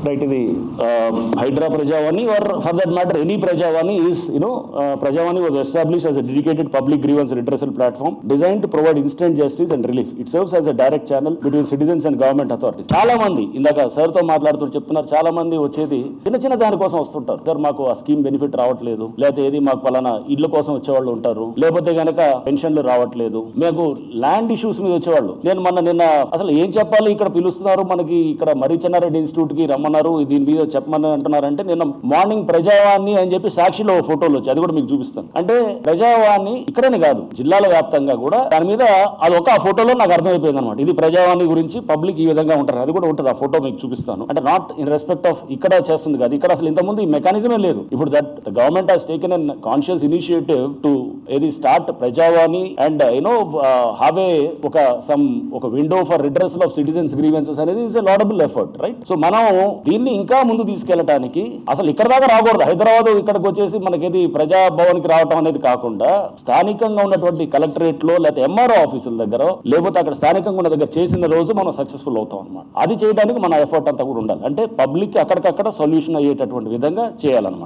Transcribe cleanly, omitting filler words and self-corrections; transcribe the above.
Right. ఇది Hydraa Prajavani or for that matter any Prajavani is Prajavani was established as a dedicated public grievance redressal platform designed to provide instant justice and relief. It serves as a direct channel between citizens and government authorities. చాలా మంది ఇందాక sir తో మాట్లాడుతూ చెప్తున్నారు, చాలా మంది వచ్చేది చిన్న చిన్న దానికోసం వస్తుంటారు. సార్ మాకు ఆ స్కీమ్ బెనిఫిట్ రావట్లేదు, లేకపోతే ఏది మాకు పలానా ఇళ్ల కోసం వచ్చేవాళ్ళు ఉంటారు, లేకపోతే గనక పెన్షన్లు రావట్లేదు, మాకు ల్యాండ్ ఇష్యూస్ మీద వచ్చేవాళ్ళు. నిన్న అసలు ఏం చెప్పాలి, ఇక్కడ పిలుస్తున్నారు మనకి, ఇక్కడ మర్రి చెన్నారెడ్డి ఇన్స్టిట్యూట్ కి రమ్మన్నారు, దీని మీద చెప్పమని అంటున్నారంటే నిన్న మార్నింగ్ ప్రజావాణి అని చెప్పి సాక్షిలో ఫోటోలు వచ్చి అది కూడా మీకు చూపిస్తాను. అంటే ప్రజావాణి ఇక్కడనే కాదు జిల్లాల వ్యాప్తంగా కూడా దాని మీద అది ఒక ఫోటోలో నాకు అర్థమైపోయింది అనమాట. ఇది ప్రజావాణి గురించి పబ్లిక్ ఈ విధంగా ఉంటారు, అది కూడా ఉంటుంది. ఆ ఫోటో మీకు చూపిస్తాను. అంటే నాట్ ఇన్ రెస్పెక్ట్ ఆఫ్ ఇక్కడ చేస్తుంది కాదు, ఇక్కడ అసలు ఇంతకుముందు ఈ మెకానిజమే లేదు. ఇప్పుడు that the government has taken an conscious initiative to ఏది start Prajavani and have a ఒక window for redressal of citizens grievances అనేది is a laudable effort, right? So మనం దీన్ని ఇంకా ముందు తీసుకెళ్ళడానికి అసలు ఇక్కడ దాకా రాకూడదు. హైదరాబాద్ ఇక్కడికి వచ్చేసి మనకేది ప్రజాభవన్ కి రావటం అనేది కాకుండా స్థానికంగా ఉన్నటువంటి కలెక్టరేట్ లో లేకపోతే ఎంఆర్ఓ ఆఫీసుల దగ్గర లేకపోతే అక్కడ స్థానికంగా ఉన్న దగ్గర చేసిన రోజు మనం సక్సెస్ఫుల్ అవుతాం అనమాట. అది చేయడానికి మన ఎఫర్ట్ అంతా కూడా ఉండాలి. అంటే పబ్లిక్ అక్కడికక్కడ సొల్యూషన్ అయ్యేటటువంటి విధంగా చేయాలన్నమాట.